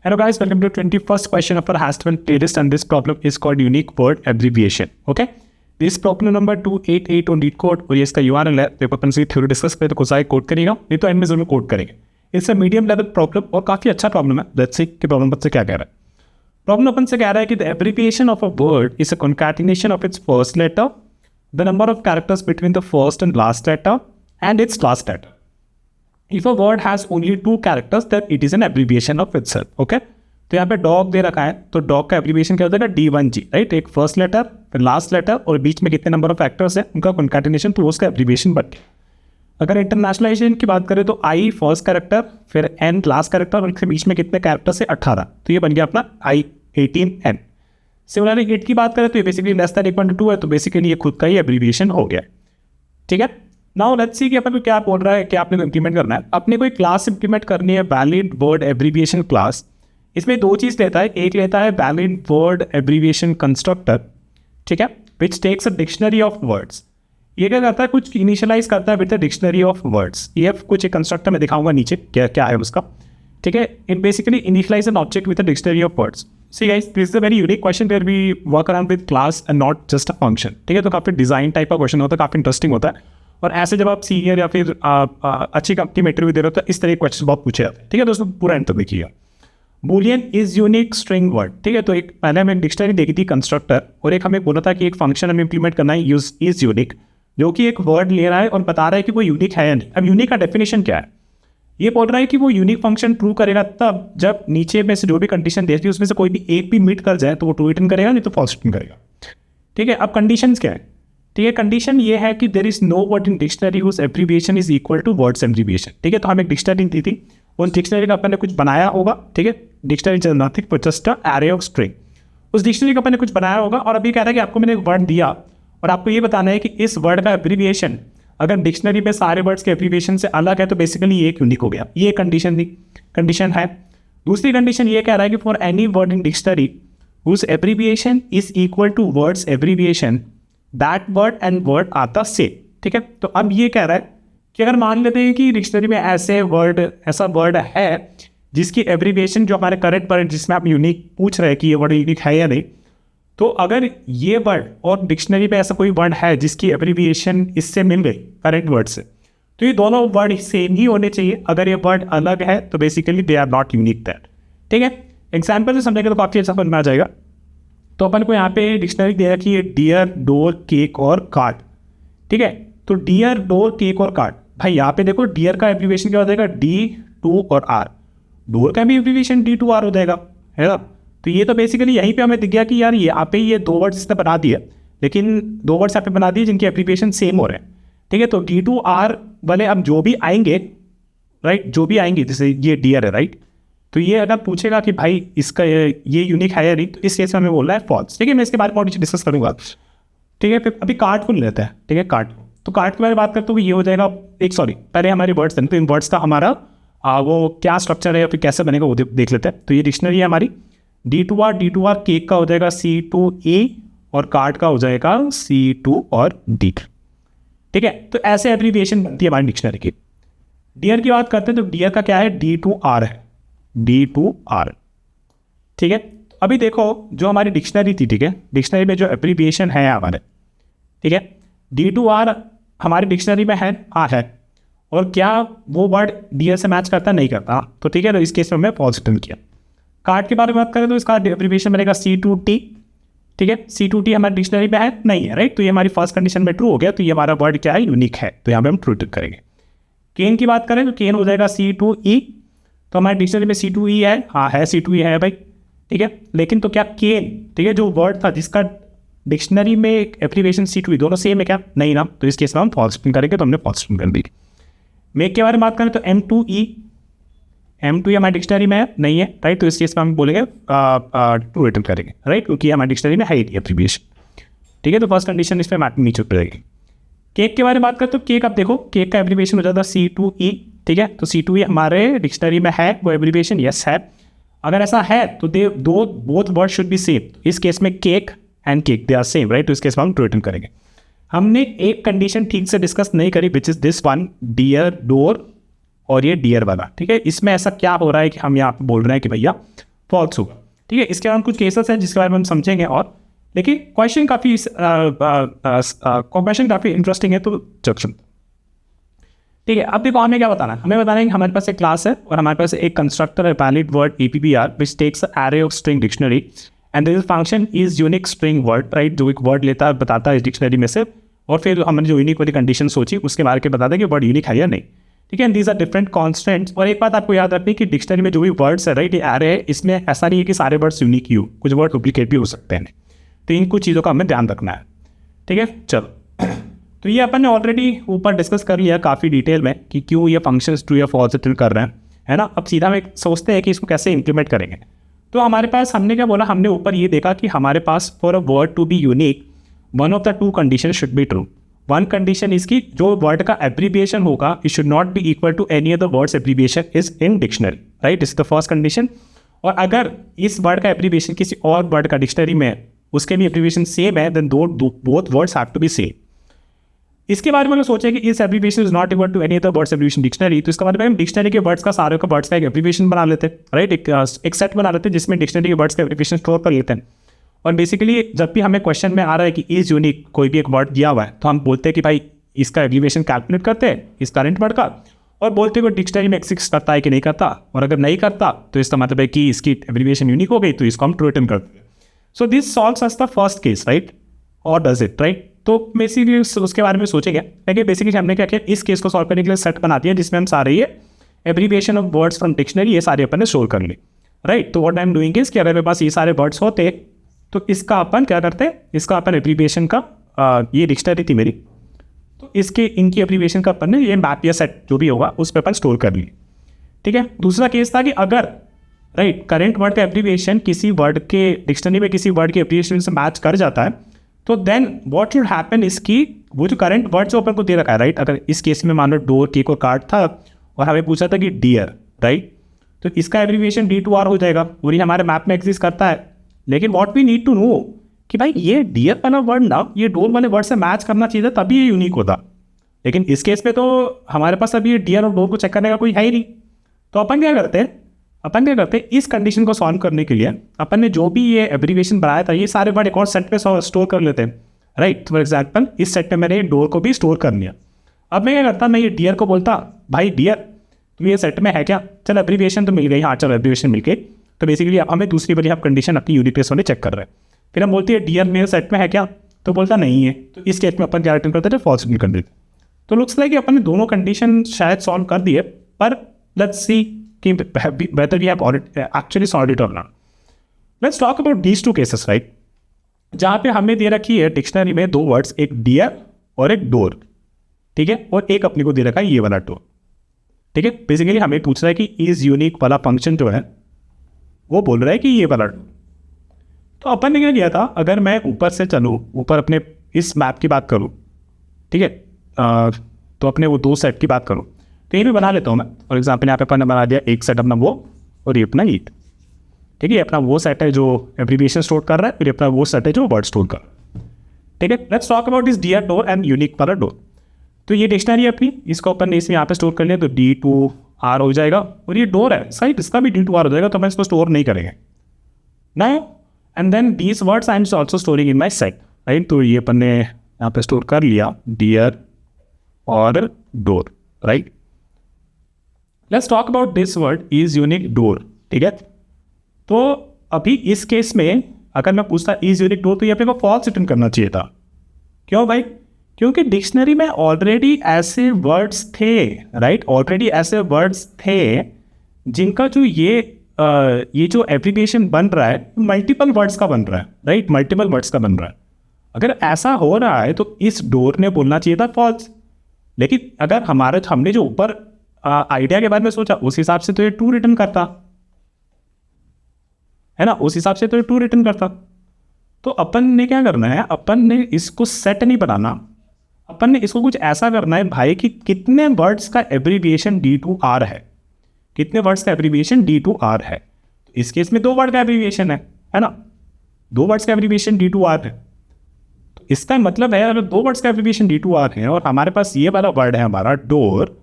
Hello guys, welcome to 21st question of our Has12 playlist, and this problem is called unique word abbreviation. Okay, this problem number 288 on LeetCode और ये इसका URL है. देखो अपन से theory discuss पे तो Kosai code करेगा, नहीं तो एंड में जरूर कोड करेंगे. It's a medium level problem और काफी अच्छा प्रॉब्लम है. लेट्स सी कि प्रॉब्लम अपन से क्या कह रहा है. प्रॉब्लम अपन से कह रहा है कि the abbreviation of a word is a concatenation of its first letter, the number of characters between the first and last letter and its last letter. If a word has only two characters, then it is an abbreviation of itself. Okay? तो यहाँ पे dog दे रखा है, तो dog का abbreviation क्या होता है? D1G, right? एक फर्स्ट लेटर, फिर लास्ट लेटर और बीच में कितने नंबर ऑफ फैक्टर्स है उनका कॉन्कैटिनेशन, तो उसका एब्रीविएशन बन गया. अगर इंटरनेशनलाइजेशन की बात करें तो I फर्स्ट कैरेक्टर, फिर N लास्ट कैरेक्टर और इसके बीच में कितने कैरेक्टर्स है? 18. तो ये बन गया अपना I18N. सिमिलरली 8 की बात करें तो ये basically less than equal to 2 है, तो बेसिकली ये खुद का ही एब्रीविएशन हो गया. ठीक है. नाउ लेट्स सी कि अपन को क्या बोल रहा है कि आपने इंप्लीमेंट करना है. अपने कोई क्लास इंप्लीमेंट करनी है, वैलिड वर्ड एब्रीविएशन क्लास. इसमें दो चीज़ लेता है. एक लेता है वैलिड वर्ड एब्रीविएशन कंस्ट्रक्टर, ठीक है, which takes a dictionary of words. ये क्या करता है? कुछ इनिशियलाइज करता है with the dictionary of words. ये कुछ एक कंस्ट्रक्टर में दिखाऊंगा नीचे क्या क्या है उसका. ठीक है. It basically initialize an object with the dictionary of words. See guys, this is a very unique question where we work around with class and not just a function. ठीक है. तो काफ़ी डिजाइन टाइप का question होता है, काफ़ी interesting होता है. और ऐसे जब आप सीनियर या फिर अच्छी कंपनी में इंटरव्यू दे रहे हो तो इस तरह के क्वेश्चन बहुत पूछे जाते हैं. ठीक है. दोस्तों पूरा एंड तक देखिएगा. Boolean is unique string word. ठीक है. तो एक पहले हमें डिक्शनरी देखी थी कंस्ट्रक्टर, और एक हमें बोला था कि एक फंक्शन हमें इंप्लीमेंट करना है यूज इज यूनिक, जो कि एक वर्ड ले रहा है और बता रहा है कि वो यूनिक है या नहीं. अब यूनिक का डेफिनेशन क्या है? ये बोल रहा है कि वो यूनिक फंक्शन प्रूव करेगा तब जब नीचे में से जो भी कंडीशन देती है उसमें से कोई भी एक भी मीट कर जाए तो वो ट्रू रिटर्न करेगा, नहीं तो फॉल्स रिटर्न करेगा. ठीक है. अब कंडीशन क्या है? ठीक है. कंडीशन ये है कि there is no word in dictionary whose abbreviation is equal to word's abbreviation. ठीक है. तो हमें एक डिक्शनरी दी थी, उस डिक्शनरी का अपन ने कुछ बनाया होगा. ठीक है. Dictionary is nothing but just a array of string. उस डिक्शनरी का अपन ने कुछ बनाया होगा, और अभी कह रहा है कि आपको मैंने एक वर्ड दिया और आपको ये बताना है कि इस वर्ड का एब्रीविएशन अगर डिक्शनरी में सारे वर्ड्स के एब्रीविएशन से अलग है तो बेसिकली ये एक यूनिक हो गया. ये कंडीशन थी, कंडीशन है. दूसरी कंडीशन ये कह रहा है कि for any word in dictionary whose abbreviation is equal to word's abbreviation that word and word are the same. ठीक है. तो अब ये कह रहा है कि अगर मान लेते हैं कि डिक्शनरी में ऐसा वर्ड है जिसकी एब्रीविएशन जो हमारे करंट वर्ड जिसमें आप यूनिक पूछ रहे हैं कि ये वर्ड यूनिक है या नहीं, तो अगर ये वर्ड और डिक्शनरी में ऐसा कोई वर्ड है जिसकी एब्रीविएशन इससे मिल गई करंट वर्ड से, तो ये दोनों वर्ड सेम ही होने चाहिए. अगर ये वर्ड अलग है तो basically they are not unique that. ठीक है. एग्जाम्पल से समझेंगे तो काफ़ी अच्छा समझ में आ जाएगा. तो अपन को यहाँ पे डिक्शनरी दे रखी है डियर, डोर, केक और कार्ड. ठीक है. तो डियर, डोर, केक और कार्ड. भाई यहाँ पे देखो डियर का एब्रीविएशन क्या हो जाएगा? D2 और R. डोर का भी एब्रीविएशन D2R हो जाएगा, है ना. तो ये तो बेसिकली यहीं पे हमें दिख गया कि यार यहाँ पे ये दो वर्ड्स इसने बना दिए, लेकिन दो वर्ड्स यहाँ पे बना दिए जिनकी एब्रीविएशन सेम हो रहे हैं. ठीक है. तो D2R वाले अब जो भी आएंगे, राइट, जो भी आएंगे, जैसे ये डियर है, राइट, तो ये अगर पूछेगा कि भाई इसका ये यूनिक है या नहीं, तो इस केस में हमें बोलना है फॉल्स. ठीक है. मैं इसके बारे में और नीचे डिस्कस करूंगा. ठीक है. फिर अभी कार्ड को लेते हैं. ठीक है. कार्ड, तो कार्ड के बारे में बात करते हुए ये हो जाएगा पहले हमारे वर्ड्स हैं, तो इन वर्ड्स का हमारा वो क्या स्ट्रक्चर है या फिर कैसे बनेगा वो देख लेते हैं. तो ये डिक्शनरी है हमारी. D2R केक का हो जाएगा C2E और कार्ड का हो जाएगा C2 और D. ठीक है. तो ऐसे एब्रीविएशन बनती है हमारी डिक्शनरी की. डियर की बात करते हैं तो डियर का क्या है? D2R है. D2R. ठीक है. तो अभी देखो जो हमारी डिक्शनरी थी, ठीक है, डिक्शनरी में जो एब्रीविएशन है हमारे, ठीक है, D2R हमारी डिक्शनरी में है, हाँ है, और क्या वो वर्ड डियर से मैच करता नहीं करता, तो ठीक है. तो इस केस में हमने फॉल्स रिटर्न किया. कार्ड के बारे में बात करें तो इसका एब्रीविएशन बनेगा C2T. ठीक है. C2T हमारी डिक्शनरी में है नहीं है, राइट. तो ये हमारी फर्स्ट कंडीशन में ट्रू हो गया, तो ये हमारा वर्ड क्या है? यूनिक है. तो यहाँ पे हम ट्रू रिटर्न करेंगे. केन की बात करें तो केन हो जाएगा C2E. तो हमारे डिक्शनरी में C2E है, हाँ है, C2E है भाई. ठीक है. लेकिन तो क्या केन, ठीक है, जो वर्ड था जिसका डिक्शनरी में एब्रीविएशन C2E, दोनों सेम है क्या? नहीं ना. तो इस केस में हम फॉल्स रिटर्न करेंगे, तो हमने फॉल्स रिटर्न कर दी. मेक के बारे में बात करें तो M2E हमारी डिक्शनरी में नहीं है, राइट. तो इस केस में हम बोलेंगे ट्रू रिटर्न करेंगे, राइट, क्योंकि हमारी डिक्शनरी में है ही एब्रीविएशन. ठीक है. तो फर्स्ट कंडीशन इस पर मैटर नीचे उतर जाएगी. केक के बारे में बात करें तो केक, अब देखो केक का एब्रीविएशन हो जाता है C2E. ठीक है. तो C2E हमारे डिक्शनरी में है, वो एब्रीविएशन यस है. अगर ऐसा है तो both word should be same. इस केस में cake and cake they are same, right. तो इस केस में हम ट्रू रिटर्न करेंगे. हमने एक कंडीशन ठीक से डिस्कस नहीं करी, which is this one, dear, door और ये डियर वाला. ठीक है. इसमें ऐसा क्या हो रहा है कि हम यहाँ पे बोल रहे हैं कि भैया फॉल्स होगा। ठीक है, इसके बाद कुछ केसेस हैं जिसके बारे में हम समझेंगे और, लेकिन क्वेश्चन काफ़ी इंटरेस्टिंग है, तो जब ठीक है। अब देखो हमें क्या बताना है, हमें बताना है कि हमारे पास एक क्लास है और हमारे पास एक कंस्ट्रक्टर है valid word APPR which takes array of string dictionary and this function is unique string word, right, जो एक वर्ड लेता है बताता है इस डिक्शनरी में से, और फिर हमने जो यूनिक वाली कंडीशन सोची उसके बारे में बताते हैं कि वर्ड यूनिक है या नहीं। ठीक है, दीज आर डिफरेंट कॉन्स्टेंट्स। और एक बात आपको याद रखनी है कि डिक्शनरी में जो भी वर्ड्स है, राइट, ये एरे है, इसमें ऐसा नहीं है कि सारे वर्ड्स यूनिक ही हो, कुछ वर्ड डुप्लीकेट भी हो सकते हैं। तो इन कुछ चीज़ों का हमें ध्यान रखना है। ठीक है, चलो तो ये अपन ने ऑलरेडी ऊपर डिस्कस कर लिया काफ़ी डिटेल में कि क्यों ये फंक्शंस ट्रू या फॉल्स रिटर्न कर रहे हैं, है ना। अब सीधा में सोचते हैं कि इसको कैसे इंप्लीमेंट करेंगे। तो हमारे पास हमने क्या बोला, हमने ऊपर ये देखा कि हमारे पास for a word to be unique one of the two condition should be true. One condition इसकी, जो वर्ड का एब्रीविएशन होगा it should not be equal to any other word's abbreviation is in dictionary, right, is the first condition. और अगर इस word का abbreviation किसी और वर्ड का डिक्शनरी में उसके भी एब्रीविएशन सेम है then both words have to be same. इसके बारे में अगर सोचे कि इस abbreviation is not equal to any other word's abbreviation dictionary, तो इसका मतलब हम डिक्शनरी के वर्ड्स का सारे का वर्ड्स का एक एब्रीविएशन बना लेते हैं, राइट, एक सेट बना लेते हैं जिसमें डिक्शनरी के वर्ड्स का एब्रीविएशन स्टोर कर लेते हैं। और बेसिकली जब भी हमें क्वेश्चन में आ रहा है कि इज यूनिक कोई भी एक वर्ड दिया हुआ है, तो हम बोलते हैं कि भाई इसका एब्रीविएशन कैलकुलेट करते हैं इस करंट वर्ड का, और बोलते हैं कि डिक्शनरी में एग्जिस्ट करता है कि नहीं करता, और अगर नहीं करता तो इसका मतलब है कि इसकी एब्रीविएशन यूनिक हो गई, तो इसको हम ट्रू रिटर्न करते हैं। So this solves us the first case, right, और डज इट, राइट। तो बेसिकली उसके बारे में सोचेंगे, लेकिन बेसिकली हमने क्या किया, इस केस को सॉल्व करने के लिए सेट बना दिया जिसमें हम सारे ये abbreviation of words from dictionary ये सारे अपन ने स्टोर कर लिए, राइट। तो what I am doing is कि अगर मेरे पास ये सारे वर्ड्स होते तो इसका अपन क्या करते हैं, इसका अपन एब्रीविएशन का ये डिक्शनरी थी मेरी, तो इसके इनकी एब्रीविएशन का अपन ने ये मैप या सेट जो भी होगा उस पर अपन स्टोर कर लिए। ठीक है, दूसरा केस था कि अगर, राइट, करंट वर्ड का एब्रीविएशन किसी वर्ड के डिक्शनरी में किसी वर्ड के एब्रीविएशन से मैच कर जाता है, तो देन व्हाट शुड हैपन इसकी, वो जो करंट वर्ड जो अपन को दे रखा है, राइट, अगर इस केस में मान लो डोर केक और कार्ड था और हमें पूछा था कि डियर, राइट, तो इसका एब्रीविएशन D2R हो जाएगा, और ये हमारे मैप में एग्जिस्ट करता है। लेकिन what we need to know कि भाई ये डियर वाला वर्ड ना ये डोर वाले वर्ड से मैच करना चाहिए तभी ये यूनिक होता, लेकिन इस केस में तो हमारे पास अभी ये डियर और डोर को चेक करने का कोई है ही नहीं। तो अपन क्या करते हैं, इस कंडीशन को सॉल्व करने के लिए अपन ने जो भी ये एब्रीविएशन बनाया था ये सारे वर्ड एक और सेट पे स्टोर कर लेते हैं, राइट। फॉर एग्जाम्पल इस सेट में मैंने डोर को भी स्टोर कर लिया। अब मैं क्या करता, मैं ये डियर को बोलता, भाई डियर तो ये सेट में है क्या, चल एब्रीविएशन तो मिल गई, हाँ चलो एब्रीविएशन मिल गई, तो बेसिकली अब हमें दूसरी बारी आप कंडीशन अपनी यूनिट टेस्ट वाले चेक कर रहे हैं। फिर हम बोलते हैं डियर मेरे सेट में है क्या, तो बोलता नहीं है, तो इस केस में अपन क्या रिटर्न करते थे, फॉल्स रिटर्न कर देते। तो लुक्स लाइक अपन ने दोनों कंडीशन शायद सॉल्व कर दिए, पर लेट्स सी कि whether we have actually solved it or not. Let's talk about these two cases, right? जहाँ पे हमें दे रखी है डिक्शनरी में दो वर्ड्स, एक डियर और एक डोर, ठीक है, और एक अपने को दे रखा है ये वाला डोर। ठीक है, बेसिकली हमें पूछ रहा है कि इज यूनिक वाला फंक्शन जो है वो बोल रहा है कि ये वाला डोर। तो अपन ने क्या किया था, अगर मैं ऊपर से चलूँ, ऊपर अपने इस मैप की बात करूँ, ठीक है, तो अपने वो दो सेट की बात करूँ, तो ये भी बना लेता हूँ मैं। फॉर एग्जाम्पल यहाँ पे अपन ने बना दिया एक सेट अपना वो और ये अपना ये, ठीक है, अपना वो सेट है जो एब्रीविएशन स्टोर कर रहा है, फिर अपना वो सेट है जो वर्ड स्टोर कर रहा है। ठीक है, let's talk about this dear door and unique वाला डोर। तो ये डिक्शनरी है अपनी, इसको अपन ने इसमें यहाँ पे स्टोर कर लिया, तो D2R हो जाएगा, और ये डोर है साइड, इसका भी D2R हो जाएगा, तो मैं इसको स्टोर नहीं करेंगे ना। And then these words I am also storing in my set, right. तो ये अपन ने यहाँ पे स्टोर कर लिया डियर और door, right. Let's talk about this word is unique door. ठीक है, तो अभी इस केस में अगर मैं पूछता इज यूनिक डोर, तो ये अपने को फॉल्स रिटर्न करना चाहिए था। क्यों भाई, क्योंकि डिक्शनरी में ऑलरेडी ऐसे वर्ड्स थे, राइट, ऑलरेडी ऐसे वर्ड्स थे जिनका जो ये जो एब्रीविएशन बन रहा है मल्टीपल वर्ड्स का बन रहा है, राइट, मल्टीपल वर्ड्स का बन रहा है। अगर ऐसा हो रहा है तो इस डोर ने बोलना चाहिए था फॉल्स, लेकिन अगर हमने जो ऊपर आइडिया के बारे में सोचा उस हिसाब से तो ये ट्रू रिटर्न करता है ना, उस हिसाब से तो ये ट्रू रिटर्न करता। तो अपन ने क्या करना है, अपन ने इसको सेट नहीं बनाना, अपन ने इसको कुछ ऐसा करना है भाई कि कितने वर्ड्स का एब्रीविएशन D2R है, कितने वर्ड्स का एब्रीविएशन D2R है। तो इस केस में 2 वर्ड का एब्रीविएशन है ना, 2 वर्ड्स का एब्रीविएशन D2R है। तो इसका मतलब है अगर 2 वर्ड्स का एब्रीविएशन D2R है और हमारे पास ये वाला वर्ड है हमारा डोर,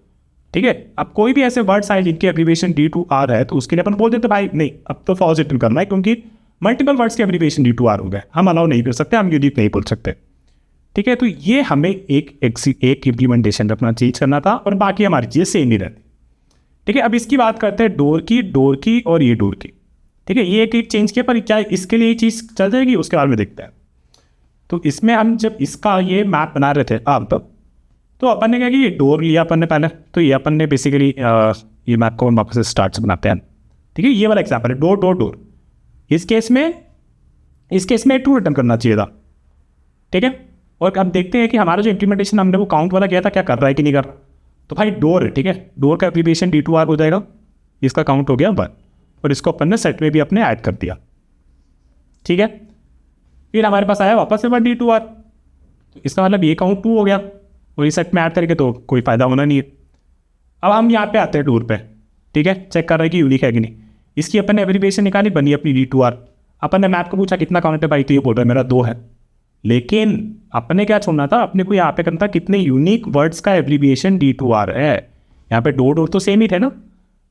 ठीक है। अब कोई भी ऐसे वर्ड्स आए जिनकी एब्रीविएशन D2R है तो उसके लिए अपन बोल देते भाई नहीं, अब तो फॉल्स रिटर्न करना है, क्योंकि मल्टीपल वर्ड्स की एब्रीविएशन D2R हो गए, हम अलाउ नहीं कर सकते, हम यूनिक नहीं बोल सकते। ठीक है, तो ये हमें एक इम्प्लीमेंटेशन अपना चेंज करना था और बाकी हमारी चीज़ें सेम ही रहती। ठीक है, अब इसकी बात करते हैं डोर की और ये डोर की। ठीक है, ये एक चेंज किया, पर क्या इसके लिए ये चीज़ चल जाएगी उसके बारे में देखते हैं। तो इसमें हम जब इसका ये मैप बना रहे थे अब, तो अपन ने क्या कि ये डोर लिया अपन ने पहले, तो ये अपन ने बेसिकली ये मैप को वापस से स्टार्ट से बनाते हैं। ठीक है, ये वाला एग्जाम्पल है डोर डोर डोर। इस केस में ट्रू रिटर्न करना चाहिए था। ठीक है, और अब देखते हैं कि हमारा जो इम्प्लीमेंटेशन हमने वो काउंट वाला किया था क्या कर रहा है कि नहीं कर रहा। तो भाई डोर है, ठीक है, डोर का एब्रीविएशन D2R हो जाएगा, इसका काउंट हो गया 1 और इसको अपन ने सेट में भी अपने ऐड कर दिया। ठीक है, फिर हमारे पास आया वापस से 1 D2R, तो इसका मतलब ये काउंट 2 हो गया और ये सेट में ऐड करके तो कोई फ़ायदा होना नहीं है। अब हम यहाँ पे आते हैं डोर पे। ठीक है, चेक कर रहे हैं कि यूनिक है कि नहीं। इसकी अपन ने एब्रीविएशन निकाली, बनी अपनी D2R। अपन ने मैप को पूछा कितना काउंट है भाई, तो ये बोल रहा है मेरा 2 है। लेकिन अपने क्या छोड़ना था, अपने को यहाँ पे करना था कितने यूनिक वर्ड्स का एब्रीविएशन D2R है। यहाँ पे डोर तो सेम ही थे ना,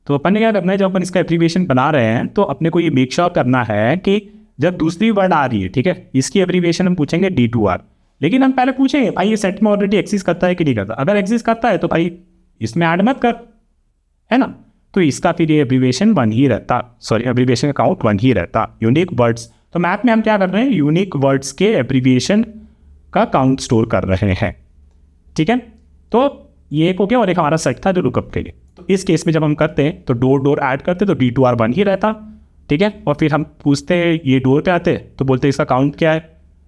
तो अपन ने क्या करना है, जब अपन इसका एब्रीविएशन बना रहे हैं तो अपने को ये मेक श्योर करना है कि जब दूसरी वर्ड आ रही है, ठीक है, इसकी एब्रीविएशन हम पूछेंगे D2R। लेकिन हम पहले पूछेंगे भाई ये सेट में ऑलरेडी एग्जिस्ट करता है कि नहीं करता। अगर एग्जिस्ट करता है तो भाई इसमें ऐड मत कर, है ना। तो इसका फिर ये एब्रीविएशन 1 ही रहता, सॉरी एब्रीविएशन का काउंट 1 ही रहता, यूनिक वर्ड्स। तो मैप में हम क्या कर रहे हैं, यूनिक वर्ड्स के एब्रीविएशन का काउंट स्टोर कर रहे हैं। ठीक है, तो ये एक हो गया और एक हमारा सेट था जो लुकअप के लिए। तो इस केस में जब हम करते हैं तो डोर ऐड करते तो D2R 1 ही रहता। ठीक है, और फिर हम पूछते हैं ये डोर पे आते तो बोलते हैं इसका काउंट क्या है,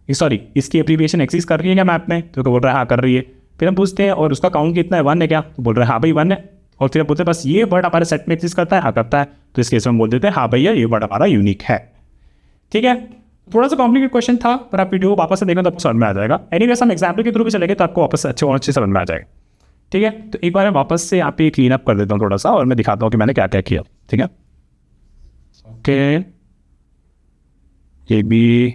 सॉरी इसकी एब्रीविएशन एक्सिस्ट कर रही है क्या मैप में, तो बोल रहा है हाँ कर रही है। फिर हम पूछते हैं और उसका काउंट कितना है, 1 है क्या, तो बोल रहे हैं हाँ भाई 1 है। और फिर हम बोलते हैं बस ये वर्ड हमारे सेट में एक्सिस्ट करता है, हाँ करता है। तो इस केस में हम बोल देते हैं हाँ भैया ये वर्ड हमारा यूनिक है। ठीक है, थोड़ा सा कॉम्प्लिकेट क्वेश्चन था, पर आप वीडियो वापस से देखो तो आपको समझ में आ जाएगा। एनीवेज हम एग्जाम्पल के थ्रू भी चलेंगे तो आपको वापस से अच्छे समझ में आ जाएगा। ठीक है, तो एक बार मैं वापस से यहाँ पे क्लीन अप कर देता हूँ थोड़ा सा और मैं दिखाता हूँ कि मैंने क्या क्या किया। ठीक है, ओके, ये भी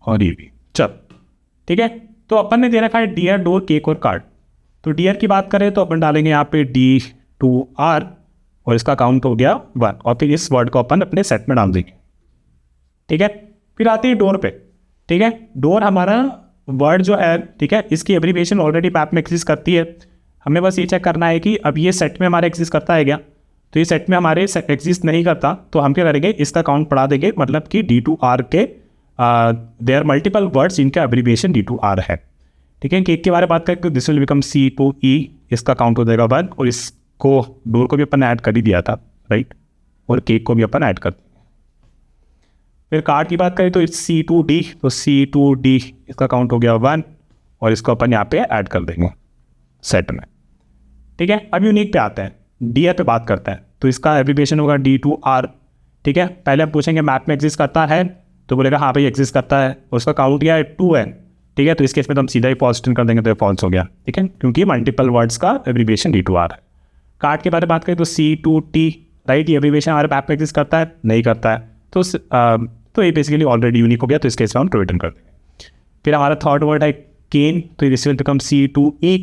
और ये भी, चल ठीक है। तो अपन ने दे रखा है डियर डोर केक और कार्ड। तो डियर की बात करें तो अपन डालेंगे यहाँ पे D2R और इसका काउंट हो गया 1 और फिर इस वर्ड को अपन अपने सेट में डाल देंगे। ठीक है, फिर आते हैं डोर पे। ठीक है, डोर हमारा वर्ड जो है, ठीक है, इसकी एब्रीविएशन ऑलरेडी मैप में एग्जिस्ट करती है। हमें बस ये चेक करना है कि अब ये सेट में हमारे एग्जिस्ट करता है क्या। तो ये सेट में हमारे एग्जिस्ट नहीं करता तो हम क्या करेंगे, इसका काउंट बढ़ा देंगे, मतलब कि D2R के देयर मल्टीपल वर्ड्स इनका एब्रीविएशन D2R है। ठीक है, केक के बारे में बात करें तो दिस विल बिकम C2E, इसका काउंट हो जाएगा 1 और इसको डोर को भी अपन ऐड कर ही दिया था, राइट, और केक को भी अपन ऐड कर देंगे। फिर कार्ड की बात करें तो इट्स C2D, तो C2D इसका काउंट हो गया 1 और इसको अपन यहाँ पे ऐड कर देंगे सेट में। ठीक है, अब यूनिक पे आते हैं, डियर पे बात करते हैं। तो इसका एब्रीविएशन होगा D2R। ठीक है, पहले हम पूछेंगे मैप में एग्जिस्ट करता है, तो बोलेगा हाँ भाई एग्जिस्ट करता है, उसका काउंट क्या है 2 है। ठीक है, तो इस केस में तो हम सीधा ही फॉल्स रिटर्न कर देंगे, तो ये फॉल्स हो गया। ठीक है, क्योंकि मल्टीपल वर्ड्स का एब्रीविएशन D2R है। कार्ड के बारे में बात करें तो C2T, राइट, ये एब्रीविएशन हमारे मैप में एग्जिस्ट करता है, नहीं करता है, तो ये बेसिकली ऑलरेडी यूनिक हो गया, तो इस केस में हम ट्रू रिटर्न कर देंगे। फिर हमारा थर्ड वर्ड है केन, तो दिस विल बिकम C2E,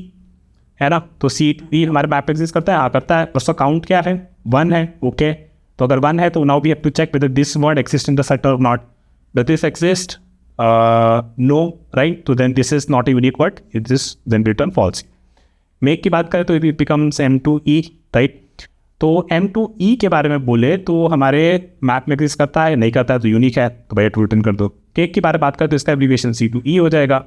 है ना। तो C2E हमारे मैप में एग्जिस्ट करता है, हाँ करता है, उसका काउंट क्या है 1 है। ओके, तो अगर 1 है तो now we have to check whether this word exist in the set और not. Does this exist, no, right, तो then this is not a unique word, it is then return false. Make की बात करें तो it becomes M2E, right. तो M2E के बारे में बोले तो हमारे मैप में एग्जिस्ट करता है, नहीं करता है, तो यूनिक है, तो भैया ट्रू रिटर्न कर दो। केक की बारे में बात करें तो इसका एब्रीविएशन C2E हो जाएगा।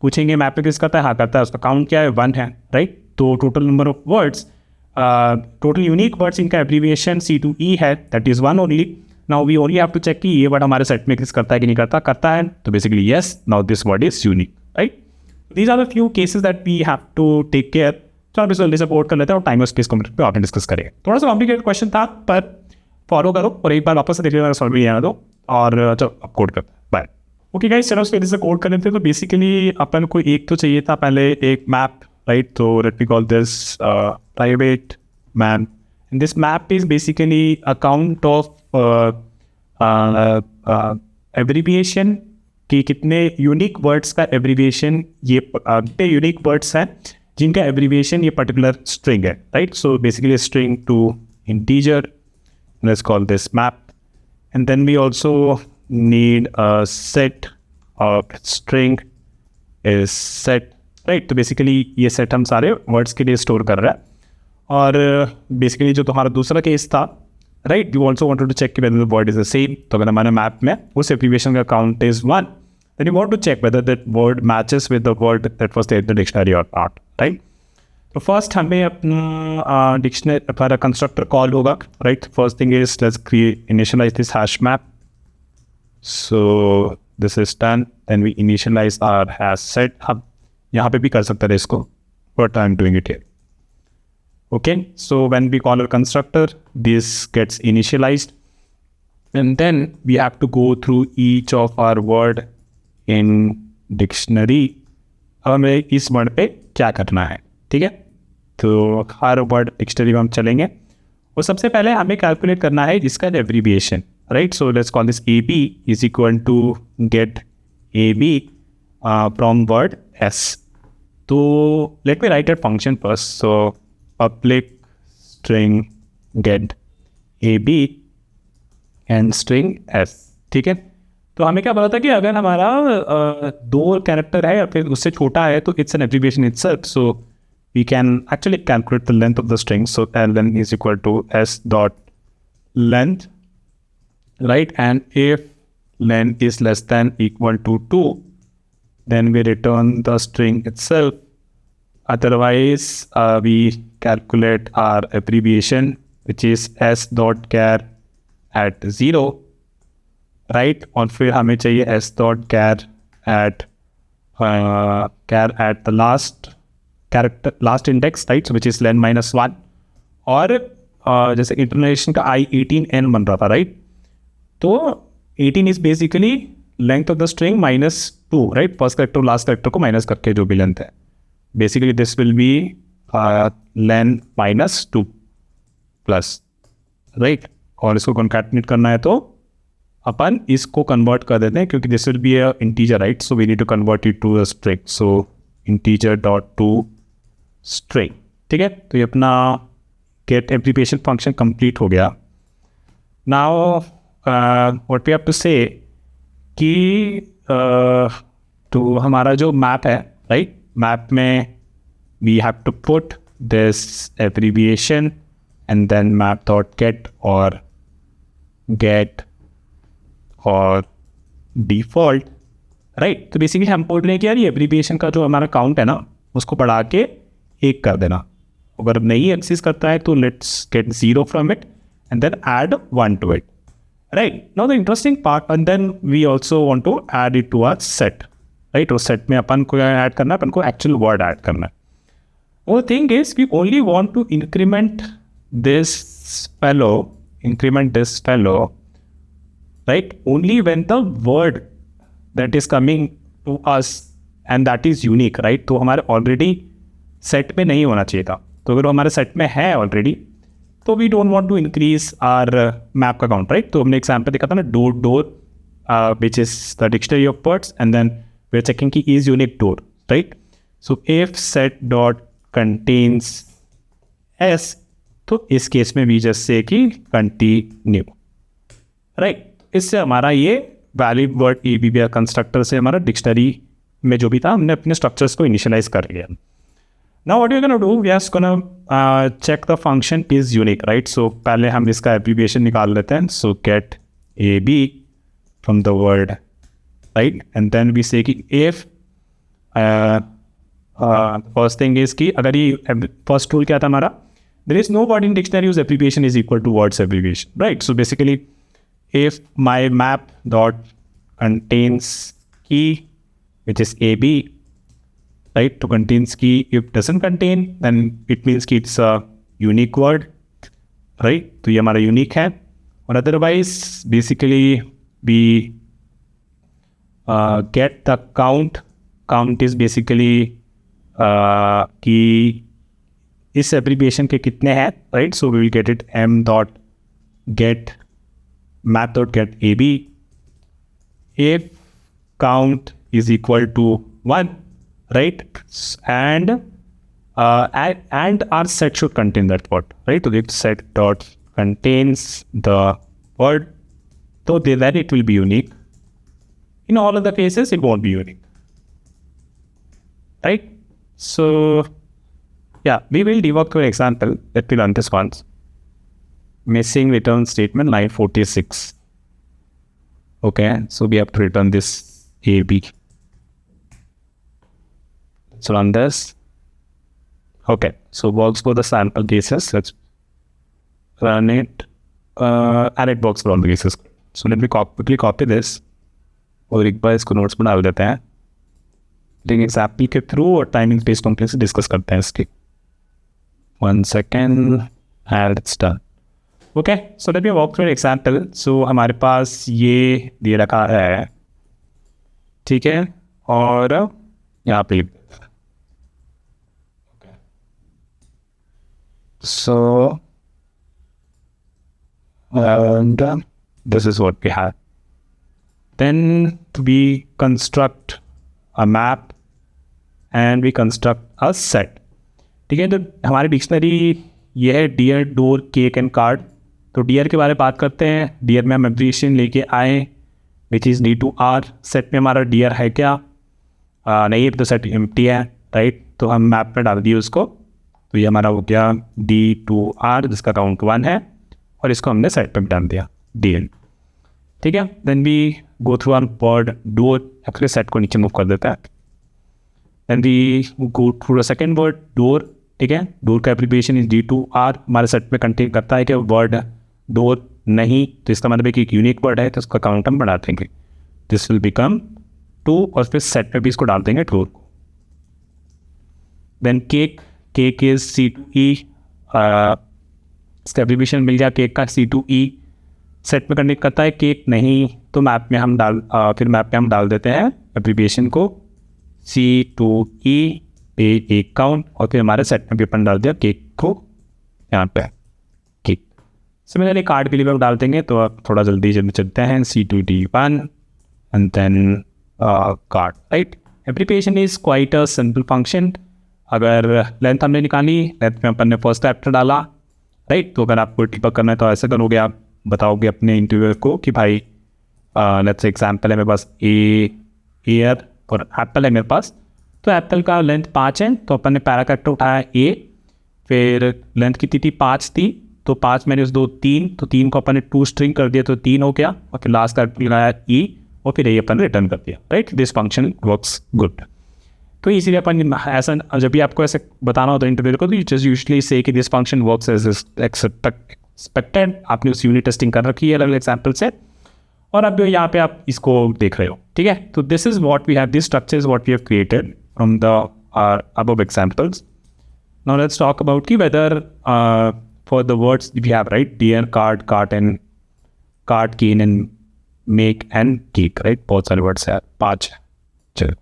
पूछेंगे मैप में एग्जिस्ट करता है, हाँ करता है, उसका काउंट क्या है 1 है, राइट। तो total number of words, total unique words इनका एब्रीविएशन C2E है, that is 1 only. Now we only have to check कि ये वर्ड हमारे सेट में एग्जिस्ट करता है कि नहीं करता, करता है, तो basically yes, now this word is unique, right. These are the few cases that we have to take care. चलो अभी जल्दी से बोर्ड कर लेते हैं और टाइम और स्पेस कॉम्प्लीट पे आपने डिस्कस करेंगे। थोड़ा सा कॉम्प्लिकेटेड क्वेश्चन था, पर फॉलो करो और एक बार वापस से देख लेना, सॉल्व नहीं आना दो, और चलो अब कोड करते हैं, बाय। ओके गाइस, चलो उसके से कोड कर लेते हैं। तो बेसिकली अपन को एक तो चाहिए था पहले एक मैप, राइट। तो let me call this private map, and this map is basically a count of abbreviation कि कितने यूनिक वर्ड्स का एब्रीविएशन ये कितने यूनिक वर्ड्स हैं जिनका एब्रीविएशन ये पर्टिकुलर स्ट्रिंग है, right. So basically string to integer, let's call this map, and then we also need a set of string is set, right. तो बेसिकली ये set हम सारे वर्ड्स के लिए स्टोर कर रहा है. और बेसिकली जो तुम्हारा दूसरा केस था, right, you also wanted to check whether the word is the same. तो अगर हमारे मैप में उस एब्रीविएशन का count is 1, then you want to check whether that word matches with the word that was there in the dictionary or not, right. So first हमें अपना dictionary हमारा constructor call होगा, right. First thing is let's initialize this hash map. So this is done. Then we initialize our hash set. हम यहाँ पे भी कर सकते हैं इसको, but I'm doing it here. Okay. So when we call our constructor, this gets initialized, and then we have to go through each of our word in dictionary. अब हमें इस वर्ड पे क्या करना है, ठीक है. तो हर वर्ड डिक्शनरी में हम चलेंगे और सबसे पहले हमें कैलकुलेट करना है जिसका abbreviation, right. So let's call this A B is equal to get A B from word S. तो let me write at function first. So public string get A B and string S, ठीक है. तो हमें क्या पता था कि अगर हमारा 2 कैरेक्टर है या फिर उससे छोटा है तो it's an abbreviation itself. So we can actually calculate the length of the string. So ln is equal to s dot length, right. And if length is less then equal to 2, then we return the string itself. Otherwise we calculate our abbreviation which is s dot char at 0, right. और फिर हमें चाहिए s dot char at the last character, last index, right, which is लेन -1. और जैसे इंटरनेशन का i18n बन रहा था, राइट. तो 18 is basically length of the string -2, right. First character last character को माइनस करके जो भी लेंथ है, basically this will B lane -2 plus, right. और इसको कॉन्कैटिनेट करना है तो अपन इसको कन्वर्ट कर देते हैं क्योंकि this will be a integer, right. So we need to convert it to a string. So integer dot to string, ठीक है. तो ये अपना गेट एब्रीविएशन फंक्शन कंप्लीट हो गया. Now what we have to say कि तो हमारा जो मैप है, राइट, मैप में we have to put this abbreviation and then map dot get or get or default, right. तो बेसिकली हम बोल रहे हैं कि यार ये एब्रीविएशन का जो हमारा काउंट है ना उसको बढ़ा के 1 कर देना. अगर नहीं एक्सिस्ट करता है तो let's get 0 from it and then add 1 to it, right. Now the interesting part, and then we also want to add it to our set, right. उस सेट में अपन को ऐड करना है, अपन को एक्चुअल वर्ड ऐड करना है. वो thing is we only want to increment this fellow, right, only when the word that is coming to us and that is unique, right. तो हमारे ऑलरेडी सेट में नहीं होना चाहिए था. तो अगर हमारे सेट में है ऑलरेडी तो we don't want to increase our map का काउंट, राइट. तो हमने एग्जाम्पल देखा था ना, door which is the dictionary of words and then we are checking key is unique door, right. So if set dot contains S, तो इस case में we just say कि कंटिन्यू, राइट. इससे हमारा ये वैलिड वर्ड ABBR कंस्ट्रक्टर से हमारा dictionary में जो भी था हमने अपने स्ट्रक्चर्स को इनिशियलाइज कर लिया. Now what you gonna do, we are gonna check the function is unique, right. So पहले हम इसका एब्रीविएशन निकाल लेते हैं. So get AB from the word, right. And then we say कि इफ फर्स्ट थिंग इज कि अगर ये फर्स्ट रूल क्या था हमारा, there is no word in dictionary whose abbreviation is equal to words abbreviation, right. So basically if my map dot contains key which is AB, right, to contains key, if doesn't contain then it means कि it's a unique word, right. तो ये हमारा unique है. और otherwise basically we get the count is basically कि इस abbreviation के कितने हैं, right. So we will get it m dot get map.getAb. If count is equal to 1, right? And our set should contain that word, right? So if set dot contains the word, so then it will be unique. In all other cases, it won't be unique, right? So yeah, we will debug to an example. Let me run this once. Missing return statement line 46. Okay, so we have to return this AB. Let's run this. Okay, so works for the sample cases. Let's run it. And it works for all the cases. So let me quickly copy this. और एक बार इसको notes में डाल देते हैं. लेकिन example के through और टाइमिंग स्पेस कॉम्प्लेक्स डिस्कस करते हैं इसकी. 1 second and it's done. Okay, so let me walk through an example. So हमारे पास ये दे रखा है, ठीक है, और यहाँ पे so and this is what we have. Then we construct a map and we construct a set. ठीक है, तो हमारी डिक्शनरी ये है dear, door, cake and card. तो डियर के बारे में बात करते हैं. डियर में हम एब्रिविएशन लेके आए विच इज़ D2R. सेट में हमारा डियर है क्या? नहीं है, तो सेट एम्प्टी है, राइट. तो हम मैप में डाल दिए उसको. तो ये हमारा हो गया D2R जिसका काउंट 1 है, और इसको हमने सेट पे डाल दिया DL. ठीक है, then we go through our word door. Actually set को नीचे मूव कर देता है. Then we go through the second word door. ठीक है, डोर का एब्रिविएशन इज D2R. हमारे सेट में कंटेन करता है कि वर्ड डोर नहीं, तो इसका मतलब है कि एक यूनिक वर्ड है, तो उसका काउंट हम बढ़ा देंगे. दिस विल बिकम 2, और फिर सेट में भी इसको डाल देंगे डोर को. Then cake, cake is C2E. इसका एब्रिविएशन मिल गया केक का C2E. सेट में कंटेन करता है केक नहीं, तो मैप में हम डाल देते हैं एब्रिविएशन को C2E पे एक काउंट, और फिर हमारे सेट में भी अपन डाल दिया केक को यहाँ पे केक. सिमिलरली कार्ड के लिए भी डाल देंगे. तो अब थोड़ा जल्दी चलते हैं. C2D1 and then card, right. Abbreviation is quite a simple function. अगर लेंथ हमने निकाली, लेंथ में अपन ने फर्स्ट कैरेक्टर डाला, राइट. तो अगर आपको डिबग करना है तो ऐसे करोगे, आप बताओगे अपने इंटरव्यूअर को कि भाई लेट्स एग्जाम्पल है मेरे पास एयर और एप्पल है मेरे पास. तो एप्पल का लेंथ 5 है, तो अपन ने पैरा कैरेक्टर उठाया ए. फिर लेंथ कितनी थी? 5 थी. तो 5 मैंने उस 2 3, तो 3 को अपन ने 2 स्ट्रिंग कर दिया, तो 3 हो गया. और फिर लास्ट कैरेक्टर लगाया ई, और फिर ये अपन रिटर्न कर दिया, right. This function works good. तो इसीलिए अपन ऐसा, जब भी आपको ऐसे बताना होता है इंटरव्यू को, तो यू जस्ट यूजुअली से कि this function works as expected. आपने उस यूनिट टेस्टिंग कर रखी है अलग अलग एग्जाम्पल से, और अब यहाँ पे आप इसको देख रहे हो. ठीक है, तो this is what we have, this structure is what we have created from the above examples. Now let's talk about whether for the words we have, right, dear, card, carton, card, cane and make and cake, right. बहुत सारे words हैं, 5. चलो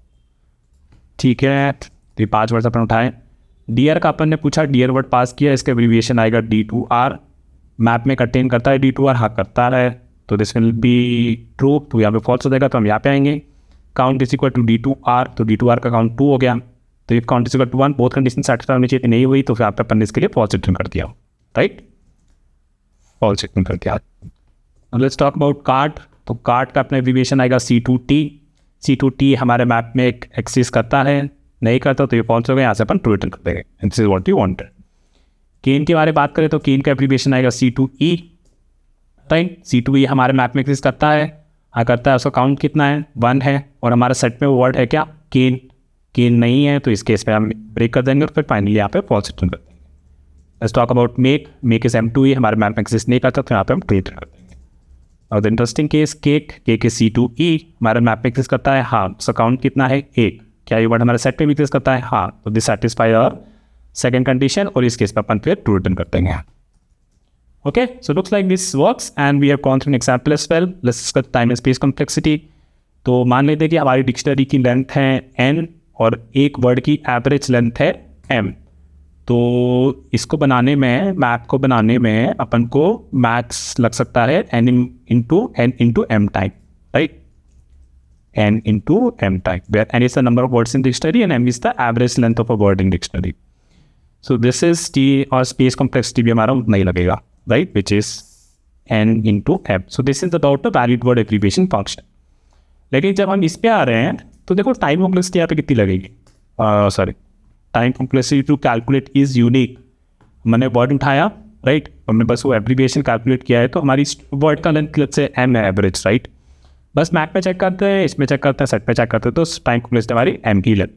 ठीक है, तो 5 words अपन उठाएं. Dear का अपन ने पूछा, डियर वर्ड पास किया, इसका एब्रिविएशन आएगा D2R. मैप में कंटेन करता है D2R? हाँ करता है, तो दिस विल बी ट्रू. तो यहाँ पे फॉल्स हो जाएगा, तो हम यहाँ पे आएंगे. Count is equal to D2R, तो D2R का काउंट 2 हो गया. तो if count is equal to 1, बहुत कंडीशन सेटिस्फाई होनी चाहिए, नहीं हुई, तो फिर यहाँ पे अपन ने इसके लिए फॉल्स रिटर्न कर दिया, राइट. फॉल्स रिटर्न कर दिया. Let's talk about card. तो कार्ड का अपना एब्रिविएशन आएगा C2T. C2T हमारे मैप में एक एक्सिस्ट करता है, नहीं करता, तो ये फॉल्स हो गया. यहाँ से अपन ट्रू रिटर्न कर देंगे. This is what you wanted. केन के बारे में बात करें तो केन का एब्रिविएशन आएगा C2E, राइट. C2E हमारे मैप में एक्सिस्ट करता है, हाँ करता है. उसका काउंट कितना है? 1 है, और हमारा सेट में वो वर्ड है क्या? केन. केन नहीं है, तो इस केस में हम ब्रेक कर देंगे, और फिर फाइनली यहाँ पे फॉल्स रिटर्न कर देंगे. Let's talk about make. Make is M2E, हमारे मैप में एक्सिस्ट नहीं करता, तो यहाँ पे हम ट्रू रिटर्न कर देंगे. और the interesting case cake. Cake is C2E, हमारे मैप में एक्सिस्ट करता है, हाँ. उसका काउंट कितना है? 1. क्या ये वर्ड हमारे सेट में भी एक्सिस्ट करता है? हाँ. तो this satisfy our second condition, और इस केस में अपन फिर ट्रू रिटर्न कर देंगे. Okay, so looks like this works and we have gone through an example as well. Let's discuss time and space complexity. तो मान लेते हैं कि हमारी डिक्शनरी की लेंथ है n और एक वर्ड की एवरेज लेंथ है m. तो इसको बनाने में, मैप को बनाने में अपन को मैक्स लग सकता है n into m time, right. n into m time, where n is the number of words in dictionary and m is the average length of a word in dictionary. So this is t, और space complexity भी हमारा उतना ही लगेगा, right, which is n into m. So this is about the valid word abbreviation function. लेकिन जब हम इस पे आ रहे हैं तो देखो टाइम कॉम्प्लेक्सिटी यहाँ पे कितनी लगेगी, sorry, time complexity to calculate is unique. मैंने वर्ड उठाया, राइट, हमने बस वो एब्रीविएशन कैलकुलेट किया है, तो हमारी वर्ड का लेंथ लेट्स से m है एवरेज, राइट. बस मैक पे चेक करते हैं, इसमें चेक करते हैं, सेट पे चेक करते हैं, तो टाइम कॉम्प्लेक्सिटी हमारी m ही लेंथ.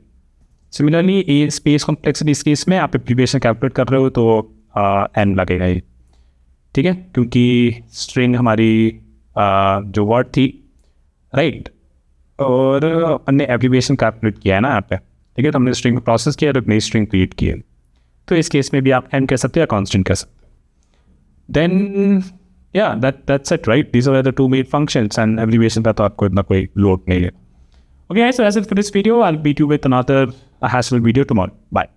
सिमिलरली ये स्पेस कॉम्प्लेक्सिटी इस केस में आप एब्रीविएशन कैलकुलेट कर रहे हो तो n लगेगा ये, ठीक है, क्योंकि स्ट्रिंग हमारी जो वर्ड थी, राइट, और हमने एब्रीविएशन कैलकुलेट किया है ना यहाँ पे, ठीक है, तो हमने स्ट्रिंग प्रोसेस किया, तो नई स्ट्रिंग क्रिएट की है. तो इस केस में भी आप n कह सकते हो या कांस्टेंट कह सकते हो. देन या that's it, right? These are the two main functions, and abbreviation का तो आपको इतना कोई लोड नहीं है. Okay, so that's it for this video. I'll meet you with another Haskell video tomorrow. Bye.